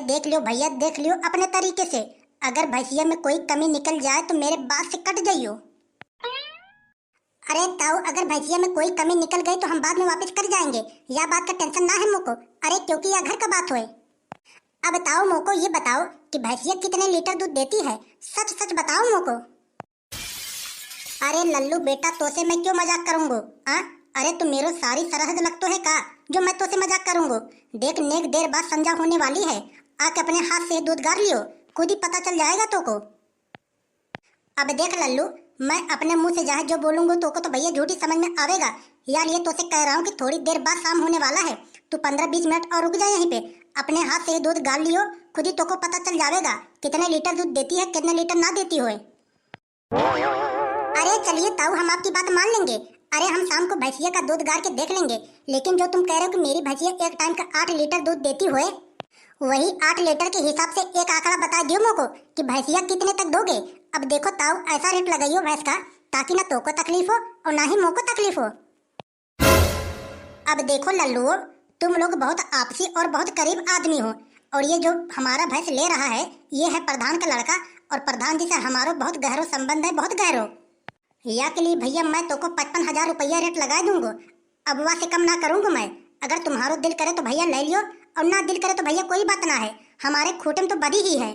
देख लियो भैया, देख लियो अपने तरीके से। अगर भैंसिया में कोई कमी निकल जाए तो मेरे बात से कट जाइयो। अरे ताऊ, अगर भैंसिया में कोई कमी निकल गई तो हम बाद में वापस कर जाएंगे, या बात का टेंशन ना है मोको। अरे क्योंकि यह घर का बात होए। अब ताऊ मोको ये बताओ कि भैंसिया कितने लीटर दूध देती है, सच सच बताओ मोको। अरे लल्लू बेटा, तो से मैं क्यों मजाक करूंगो? अरे तुम मेरो सारी सरहद लगतो है का जो मैं तो से मजाक करूंगो? देख नेक देर बाद संजा होने वाली है, आके अपने हाथ से दूध गार लियो, खुद ही पता चल जाएगा तो को। अब देख लल्लू, मैं अपने मुंह से जहाँ जो बोलूंगा तो को तो भैया झूठी समझ में आवेगा यार। ये तो से कह रहा हूँ कि थोड़ी देर बाद शाम होने वाला है, तू 15-20 मिनट और रुक जा यहीं पे, अपने हाथ से दूध गाल लियो, खुद ही तो को पता चल जाएगा कितने लीटर दूध देती है, कितने लीटर ना देती हो। अरे चलिए ताऊ, हम आपकी बात मान लेंगे। अरे हम शाम को भैंसिया का दूध गार के देख लेंगे, लेकिन जो तुम कह रहे हो कि मेरी भैंसिया एक टाइम का 8 लीटर दूध देती हुए, वही 8 लीटर के हिसाब से एक आंकड़ा बता दियो मोको कि भैंसिया कितने तक दोगे। अब देखो ताऊ, ऐसा रेट लगाइयो भैंस का ताकि ना तो को तकलीफ हो और ना ही मोको तकलीफ हो। अब देखो लल्लू, तुम लोग बहुत आपसी और बहुत करीब आदमी हो, और ये जो हमारा भैंस ले रहा है ये है प्रधान का लड़का, और प्रधान जी से हमारो बहुत गहरो संबंध है, बहुत गहरो। या के लिए भैया मैं तो को 55,000 रुपया रेट लगा दूंगो, अब वहाँ से कम ना करूंगा मैं। अगर तुम्हारो दिल करे तो भैया ले लियो, और ना दिल करे तो भैया कोई बात ना है, हमारे खूटे में तो बदी ही है।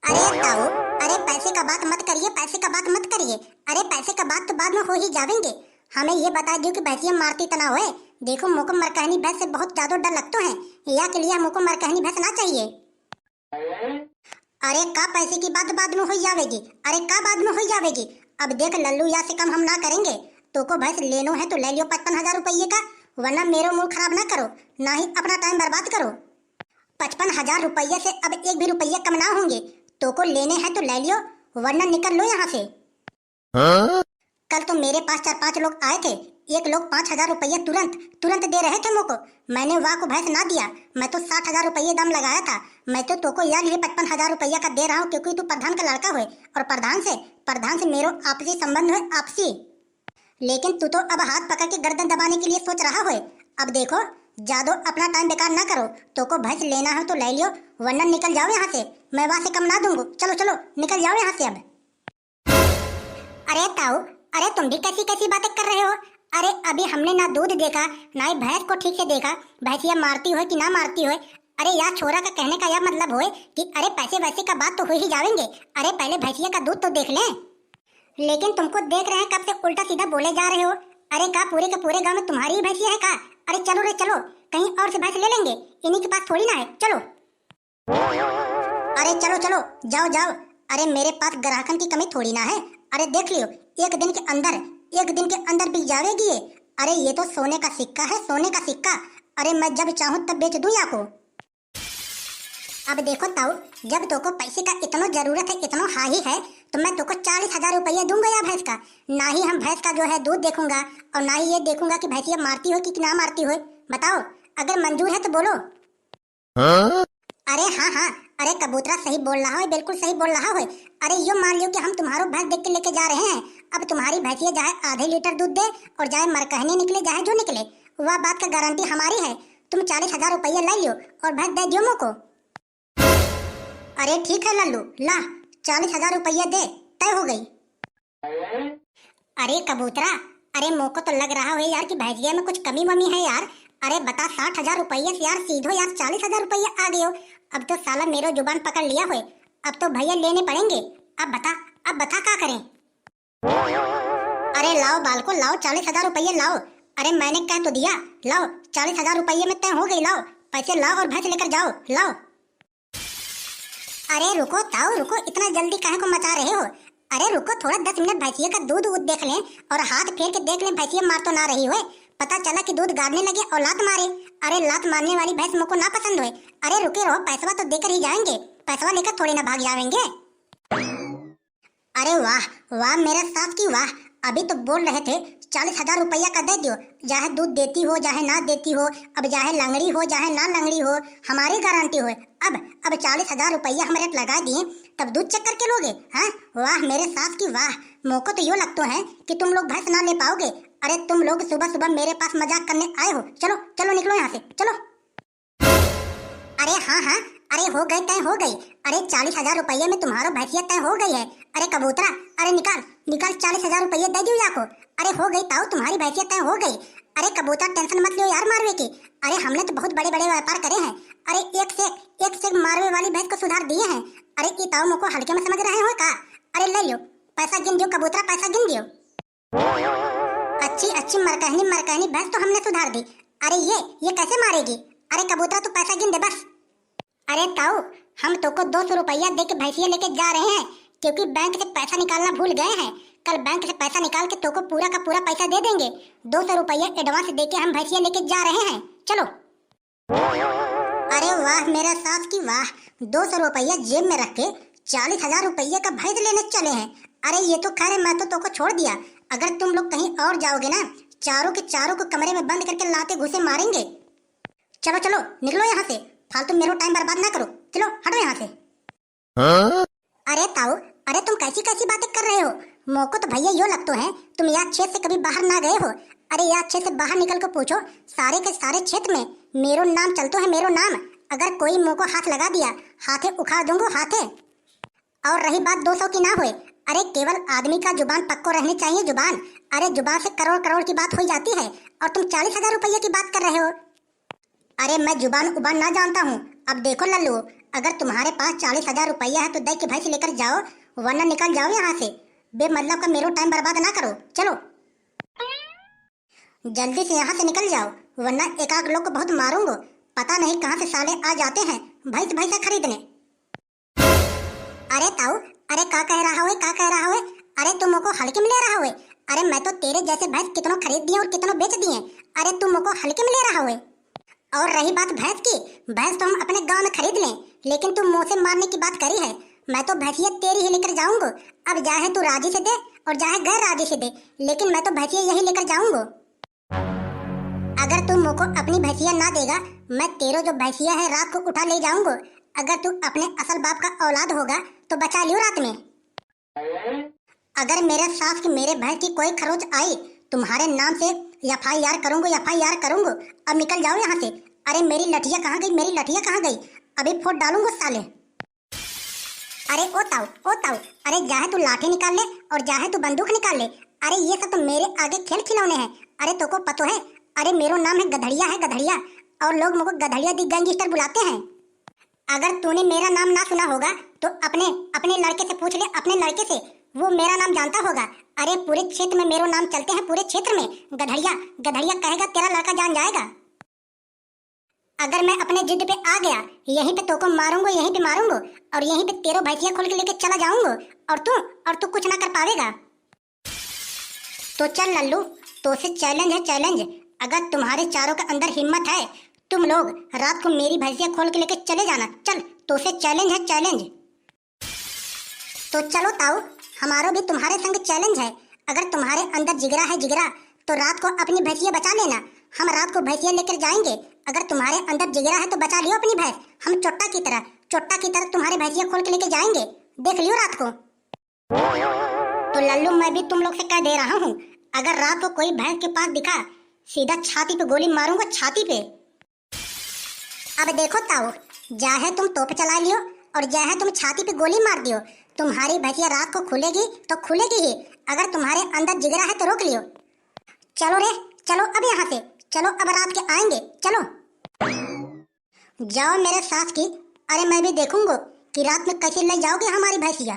अरे ताऊ, अरे पैसे का बात मत करिए, पैसे का बात मत करिए। अरे पैसे का बात तो बाद में हो ही जावेंगे, हमें ये बता दियो कि भैंसिया मारती तना होए। देखो मोको मरकहनी भैंस से बहुत ज्यादा डर लगता है, या के लिए मोको मरकहनी भैंस ना चाहिए। अरे का पैसे की बात बाद में हो जावेगी, अरे का बाद में हो जावेगी। अब देख लल्लू, या से कम हम ना करेंगे, तो को भैंस लेनो है तो ले लियो 55,000 रुपये का, वरना मेरो मूड खराब ना करो, ना ही अपना टाइम बर्बाद करो। 55,000 रुपये से अब एक भी रुपया कम ना होंगे, तो को लेने हैं तो ले लियो, वरना निकल लो यहाँ से। कल तो मेरे पास 4-5 लोग आए थे, एक लोग 5,000 रुपया तुरंत दे रहे थे मोको, मैंने वहाँ को भैंस ना दिया, मैं तो 60,000 रुपये दाम लगाया था। मैं तो को यार ये 55,000 रुपया का दे रहा हूँ क्योंकि तू प्रधान का लड़का हुए, और प्रधान से मेरो आपसी संबंध है, आपसी। लेकिन तू तो अब हाथ पकड़ के गर्दन दबाने के लिए सोच रहा है। अब देखो जादो अपना टाइम बेकार ना करो, तो को भैंस लेना है तो ले लियो, वरना निकल जाओ यहाँ से, मैं वहाँ से कम ना दूंगा। चलो चलो निकल जाओ यहाँ से अब। अरे ताऊ, अरे तुम भी कैसी कैसी बातें कर रहे हो? अरे अभी हमने ना दूध देखा, ना ही भैंस को ठीक से देखा, भैंसिया मारती हो कि ना मारती हो। अरे यार छोरा का कहने का यह मतलब हो कि अरे पैसे वैसे का बात तो हो ही जाएंगे, अरे पहले भैंसिया का दूध तो देख लें। लेकिन तुमको देख रहे हैं कब से उल्टा सीधा बोले जा रहे हो। अरे का पूरे के पूरे गांव में तुम्हारी ही भैंसिया है का? अरे चलो रे चलो, कहीं और से भैंस ले लेंगे, इन्हीं के पास थोड़ी ना है, चलो। अरे चलो चलो जाओ जाओ, अरे मेरे पास ग्राहकन की कमी थोड़ी ना है। अरे देख लियो एक दिन के अंदर बिक जाएगी ये। अरे ये तो सोने का सिक्का है, सोने का सिक्का। अरे मैं जब चाहूँ तब बेच दूँ आपको। अब देखो ताऊ, जब तो को पैसे का इतना जरूरत है, इतना हाई है, तो मैं तो को 40,000 रुपया दूंगा या भैंस का। ना ही हम भैंस का जो है दूध देखूंगा, और ना ही ये देखूंगा कि भैंसिया मारती हो कि ना मारती हो। बताओ अगर मंजूर है तो बोलो। अरे हाँ, अरे कबूतरा सही बोल रहा है, बिल्कुल सही बोल रहा है। अरे यो मान लियो कि हम तुम्हारो भैंस देख के लेके जा रहे हैं, अब तुम्हारी भैंसिया चाहे आधे लीटर दूध दे और चाहे मरकहनी निकले, चाहे जो निकले, वह बात का गारंटी हमारी है। तुम 40,000 रुपया ले लियो और भैंस दे दियो मोको। अरे ठीक है लल्लू, ला 40,000 रुपया दे, तय हो गई। अरे कबूतरा, अरे मोको तो लग रहा है यार कि भैंसिया में कुछ कमी वमी है यार। अरे बता 60,000 रुपया से यार सीधो यार 40,000 रुपया आ गए हो। अब तो साला मेरो जुबान पकड़ लिया हो, अब तो भैया लेने पड़ेंगे। अब बता क्या करें? अरे लाओ बालको, लाओ 40,000 रुपया लाओ। अरे मैंने कह तो दिया, लाओ 40,000 रुपये में तय हो गई, लाओ पैसे लाओ और भैंस लेकर जाओ, लाओ। अरे रुको ताऊ रुको, इतना जल्दी काहे को मचा रहे हो? अरे रुको थोड़ा 10 मिनट भैंसिया का दूध देख लें, और हाथ फेर के देख लें भैंसिया मार तो ना रही हो। पता चला कि दूध गाड़ने लगे और लात मारे। अरे लात मारने वाली भैंस मुझको ना पसंद हुए। अरे रुके रहो, पैसवा तो देकर ही जाएंगे, पैसवा लेकर थोड़ी ना भाग जाएंगे। अरे वाह वाह मेरा साथ की वाह, अभी तो बोल रहे थे 40,000 रुपया का दे दियो, चाहे दूध देती हो चाहे ना देती हो, अब चाहे लंगड़ी हो चाहे ना लंगड़ी हो, हमारी गारंटी हो। अब 40,000 रुपया हम रेट लगा दिए, तब दूध चेक करके लोगे? हाँ वाह मेरे साथ की वाह, मोको तो यो लगता है कि तुम लोग भैंस ना ले पाओगे। अरे तुम लोग सुबह सुबह मेरे पास मजाक करने आए हो, चलो चलो निकलो यहाँ से, चलो। अरे हाँ, अरे हो गई तय हो गई। अरे 40,000 रुपये में तुम्हारा भैंसिया तय हो गई है। अरे कबूतरा, अरे निकाल निकाल 40,000 रुपये दे दियो याको। अरे हो गई ताऊ, तुम्हारी भैंसिया तय हो गई। अरे कबूतर टेंशन मत लो यार मारवे की। अरे हमने तो बहुत बड़े बड़े व्यापार करे हैं। अरे एक से मारवे वाली भैंस को सुधार दिए हैं। अरे ये ताऊ मुझको हल्के में समझ रहे हो का? अरे ले लो पैसा गिन दियो कबूतरा, पैसा गिन दियो। अच्छी अच्छी मरकहनी भैंस तो हमने सुधार दी। अरे ये कैसे मारेगी? अरे कबूतरा तू पैसा गिन दे बस। अरे ताऊ, हम तो को 200 रुपया दे के भैंसिया लेके जा रहे हैं, क्योंकि बैंक से पैसा निकालना भूल गए हैं। कल बैंक से पैसा निकाल के तो को पूरा का पूरा पैसा दे देंगे। 200 रुपया एडवांस दे के हम भैंसिया लेके जा रहे हैं, चलो। अरे वाह मेरा सास की वाह, 200 रुपया जेब में रख के 40,000 रुपये का भैंस लेने चले हैं। अरे ये तो खैर मैं तो को छोड़ दिया। अगर तुम लोग कहीं और जाओगे ना, चारों के चारों को कमरे में बंद करके लाते घुसे मारेंगे। चलो चलो निकलो यहाँ से, फालतू मेरा टाइम बर्बाद ना करो, चलो हटो यहाँ से। अरे ताऊ, अरे तुम कैसी कैसी बातें कर रहे हो? मोको तो भैया यो लगता है तुम यहाँ क्षेत्र से कभी बाहर ना गए हो। अरे यहाँ क्षेत्र से बाहर निकल कर पूछो, सारे के सारे क्षेत्र में मेरो नाम चलतो है, मेरो नाम। अगर कोई मुँह को हाथ लगा दिया, हाथे उखाड़ दूंगो हाथे। और रही बात 200 की ना हुए, अरे केवल आदमी का जुबान पक्को रहनी चाहिए, जुबान। अरे जुबान से करोड़ करोड़ की बात हो जाती है, और तुम 40,000 रुपये की बात कर रहे हो। अरे मैं जुबान उबान ना जानता हूँ। अब देखो लल्लू, अगर तुम्हारे पास 40,000 रुपया है तो दे के भैंस लेकर जाओ, वरना निकल जाओ यहाँ से। बेमतलब का मेरो टाइम बर्बाद ना करो, चलो जल्दी से यहाँ से निकल जाओ, वरना एक आध लोग को बहुत मारूंगा। पता नहीं कहाँ से साले आ जाते हैं भैंसा खरीदने। अरे ताऊ, अरे का कह रहा हो, का कह रहा हो? अरे तुम को हल्के में ले रहा हो? अरे मैं तो तेरे जैसे भैंस कितनों खरीद दिए और कितनों बेच दिए। अरे तुम को हल्के में ले रहा हो? और रही बात भैंस की, भैंस तो हम अपने गांव में खरीद लें, लेकिन तुम मुंह से मारने की बात करी है। मैं तो भैंसिया तेरी ही लेकर जाऊंगा। अब चाहे तू राजी से दे और चाहे गैर राजी से दे, लेकिन मैं तो भैंसिया यही लेकर जाऊंगा। अगर तू मुझको अपनी भैंसिया ना देगा, मैं तेरो जो भैंसिया है रात को उठा ले जाऊंगा। अगर तू अपने असल बाप का औलाद होगा तो बचा लियो रात में। अगर मेरे सास की मेरे भैंस की कोई खरोच आई, तुम्हारे नाम से FIR करूंगा। अब निकल जाओ यहाँ से। अरे मेरी लठिया कहाँ गई, मेरी लठिया कहाँ गई? अभी फोड़ डालूंगा साले। अरे ओ ताऊ, अरे चाहे तू लाठी निकाल ले और चाहे तू बंदूक निकाल ले। अरे ये सब तो मेरे आगे खेल खिलौने हैं। अरे तो को पतो है, अरे मेरो नाम है गधड़िया, और लोग मुझको गधड़िया दी गैंगस्टर बुलाते हैं। अगर तूने मेरा नाम ना सुना होगा तो अपने लड़के से पूछ ले, अपने लड़के से, वो मेरा नाम जानता होगा। अरे पूरे क्षेत्र में मेरो नाम चलते हैं, पूरे क्षेत्र में गधड़िया कहेगा तेरा लड़का जान जाएगा। अगर मैं अपने जिद पे आ गया, यहीं पे तो को मारूंगा, यहीं पे मारूंगा, और यहीं पे तेरो भैंसिया खोल के लेके चला जाऊंगा, और तू कुछ ना कर पावेगा। तो चल लल्लू, तो से चैलेंज है, चैलेंज। अगर तुम्हारे चारों के अंदर हिम्मत है, तुम लोग रात को मेरी भैंसिया खोल के लेके चले जाना। चल, तो से चैलेंज है, चैलेंज। तो चलो ताऊ, हमारा भी तुम्हारे संग चैलेंज है। अगर तुम्हारे अंदर जिगरा है, जिगरा, तो रात को अपनी भैंसिया बचा लेना। हम रात को भैंसिया लेकर जाएंगे। अगर तुम्हारे अंदर जिगरा है तो बचा लियो अपनी भैंस। हम चोट्टा की तरह तुम्हारे भैंसिया खोल के लेके जाएंगे, देख लियो रात को। तो लल्लू, मैं भी तुम लोग से कह दे रहा हूँ, अगर रात को कोई भैंस के पास दिखा, सीधा छाती पे गोली मारूंगा, छाती पे। अब देखो ताऊ, चाहे तुम तोप चला लियो और चाहे तुम छाती पे गोली मार दियो, तुम्हारी भैंसिया रात को खुलेगी तो खुलेगी ही। अगर तुम्हारे अंदर जिगरा है तो रोक लियो। चलो रे, चलो अब यहाँ से, चलो अब रात के आएंगे, चलो जाओ मेरे सास की। अरे मैं भी देखूंगा कि रात में कैसे ले जाओगे हमारी भैंसिया।